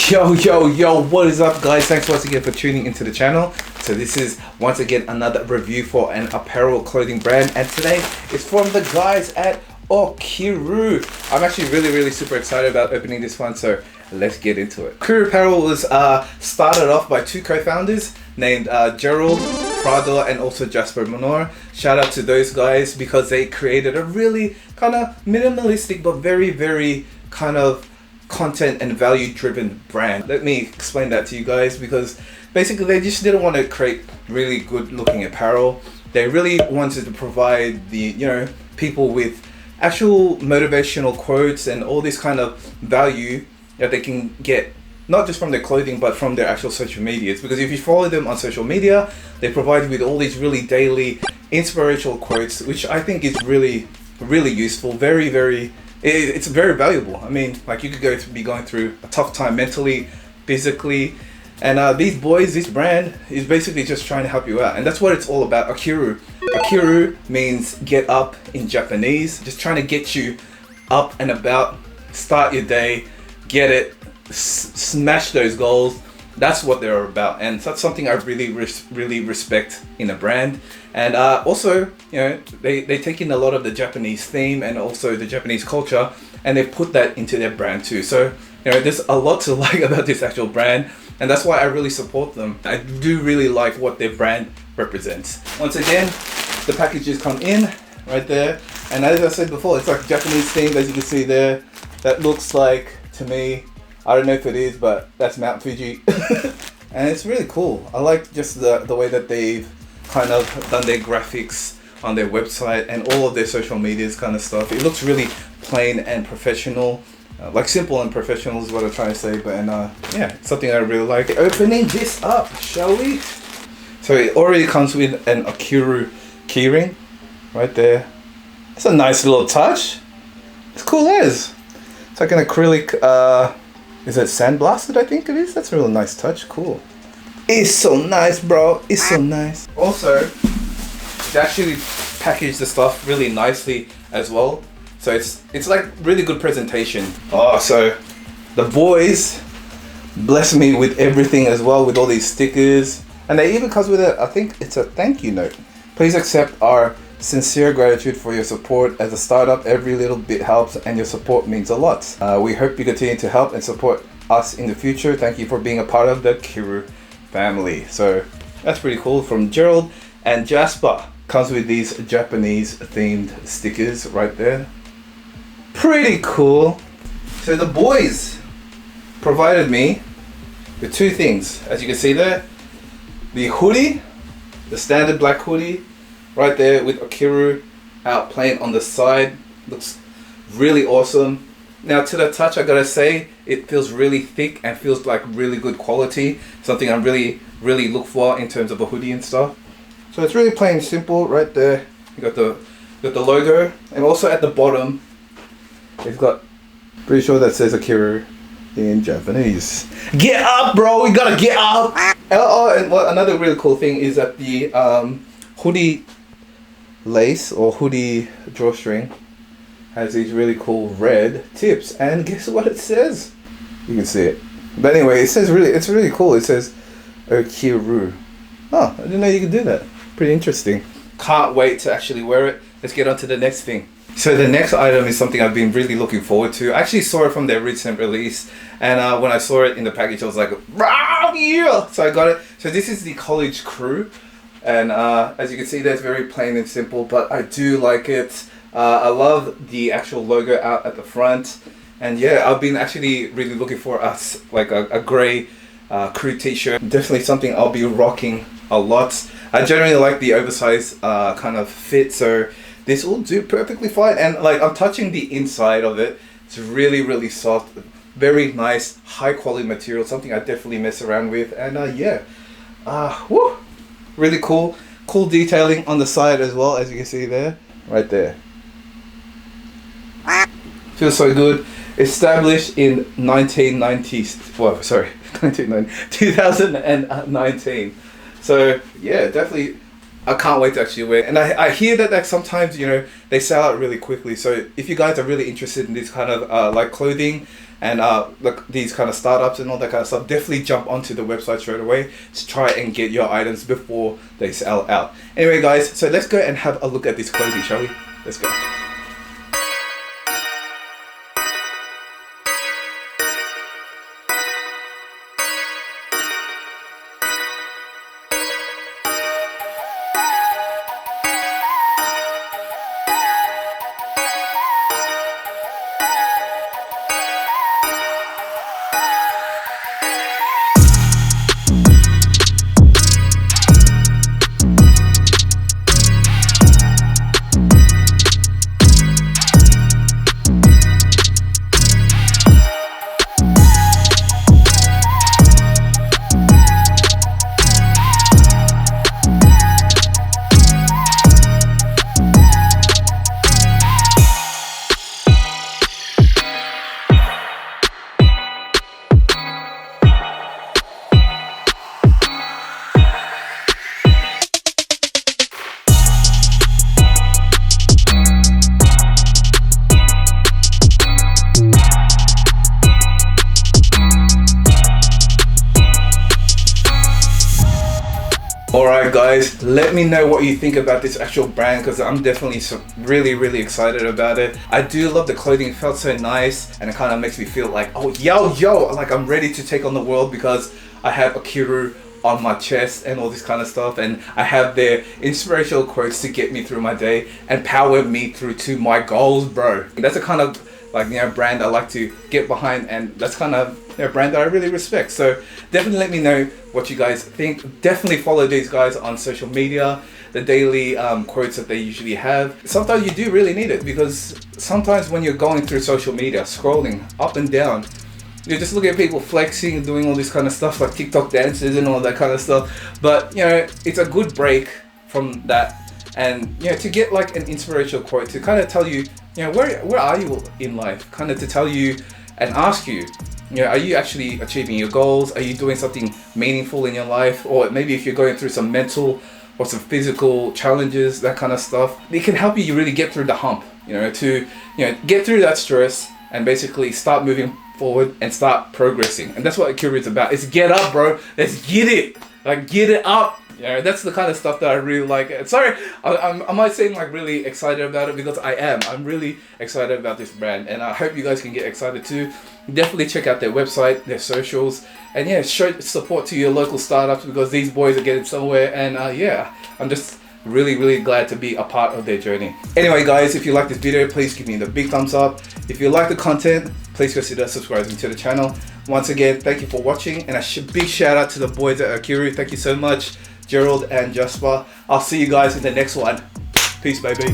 Yo, what is up guys? Thanks once again for tuning into the channel. So this is once again another review for an apparel clothing brand, and today it's from the guys at Okiru. I'm actually really super excited about opening this one, so let's get into it. Okiru Apparel was started off by two co-founders named Gerald Prado and also Jasper Monor. Shout out to those guys because they created a really kind of minimalistic but very kind of content and value driven brand. Let me explain that to you guys, because basically they just didn't want to create really good looking apparel. They really wanted to provide the people with actual motivational quotes and all this kind of value that they can get not just from their clothing but from their actual social medias. Because if you follow them on social media, they provide you with all these really daily inspirational quotes, which I think is really useful, it's very valuable. I mean, like, you could be going through a tough time mentally, physically, and this brand is basically just trying to help you out, and that's what it's all about. Okiru means get up in Japanese, just trying to get you up and about, start your day, get it, smash those goals. That's what they're about, and that's something I really respect in a brand. And also, they take in a lot of the Japanese theme and also the Japanese culture, and they put that into their brand too. So there's a lot to like about this actual brand, and that's why I really support them. I do really like what their brand represents. Once again, the packages come in right there, and as I said before, it's like Japanese theme, as you can see there. That looks like, to me, I don't know if it is, but that's Mount Fuji. And it's really cool. I like just the way that they've kind of done their graphics on their website and all of their social medias kind of stuff. It looks really plain and professional, like simple and professional is what I'm trying to say. But yeah, it's something I really like. Opening this up, shall we? So it already comes with an Okiru keyring right there. It's a nice little touch. It's cool as. It's like an acrylic, is it sandblasted? I think it is. That's a real nice touch. Cool. It's so nice, bro. It's so nice. Also, they actually package the stuff really nicely as well. So it's like really good presentation. Oh, so the boys bless me with everything as well, with all these stickers. And they even comes with I think it's a thank you note. Please accept our sincere gratitude for your support. As a startup, every little bit helps and your support means a lot. We hope you continue to help and support us in the future. Thank you for being a part of the Okiru family. So that's pretty cool from Gerald and Jasper. Comes with these Japanese themed stickers right there. Pretty cool. So the boys provided me with two things, as you can see there. The hoodie, the standard black hoodie right there with Okiru out plain on the side. Looks really awesome. Now, to the touch, I gotta say, it feels really thick and feels like really good quality. Something I really look for in terms of a hoodie and stuff. So it's really plain simple right there. You got the logo, and also at the bottom, it's got, pretty sure that says Okiru in Japanese. Get up, bro! We gotta get up. Oh, and another really cool thing is that the hoodie lace or hoodie drawstring has these really cool red tips, and guess what it says? You can see it. But anyway, it's really cool. It says Okiru. Oh, I didn't know you could do that. Pretty interesting. Can't wait to actually wear it. Let's get on to the next thing. So the next item is something I've been really looking forward to. I actually saw it from their recent release, and when I saw it in the package, I was like, "Wow, yeah!" So I got it. So this is the college crew, and as you can see, that's very plain and simple, but I do like it. I love the actual logo out at the front, and yeah, I've been actually really looking for a grey crew t-shirt. Definitely something I'll be rocking a lot. I generally like the oversized kind of fit, so this will do perfectly fine. And like, I'm touching the inside of it. It's really soft, very nice, high quality material. Something I definitely mess around with, and yeah, woo, really cool detailing on the side as well, as you can see there, right there. Feels so good. Established in 2019. So yeah, definitely I can't wait to actually wear it. And I hear that sometimes they sell out really quickly. So if you guys are really interested in this kind of like clothing and these kind of startups and all that kind of stuff, definitely jump onto the website straight away to try and get your items before they sell out. Anyway guys, so let's go and have a look at this clothing, shall we? Let's go. Alright guys, let me know what you think about this actual brand, because I'm definitely really excited about it. I do love the clothing, it felt so nice, and it kind of makes me feel like, oh yo, like I'm ready to take on the world, because I have Okiru on my chest and all this kind of stuff, and I have their inspirational quotes to get me through my day and power me through to my goals, bro. That's a kind of like, you know, brand I like to get behind, and that's kind of, you know, brand that I really respect. So definitely let me know what you guys think. Definitely follow these guys on social media, the daily quotes that they usually have. Sometimes you do really need it, because sometimes when you're going through social media, scrolling up and down, you just look at people flexing, doing all this kind of stuff like TikTok dances and all that kind of stuff. But you know, it's a good break from that, and you know, to get like an inspirational quote to kind of tell you, you know, where are you in life, kind of to tell you and ask you, you know, are you actually achieving your goals? Are you doing something meaningful in your life? Or maybe if you're going through some mental or some physical challenges, that kind of stuff, it can help you really get through the hump, you know, to, you know, get through that stress and basically start moving forward and start progressing. And that's what Okiru is about. It's get up, bro. Let's get it. Like, get it up. You know, that's the kind of stuff that I really like. Sorry, I might seem like really excited about it, because I am. I'm really excited about this brand, and I hope you guys can get excited too. Definitely check out their website, their socials, and yeah, show support to your local startups, because these boys are getting somewhere. And yeah, I'm just really glad to be a part of their journey. Anyway guys, if you like this video, please give me the big thumbs up. If you like the content, please consider subscribing to the channel. Once again, thank you for watching, and a big shout out to the boys at Okiru. Thank you so much, Gerald and Jasper. I'll see you guys in the next one. Peace, baby.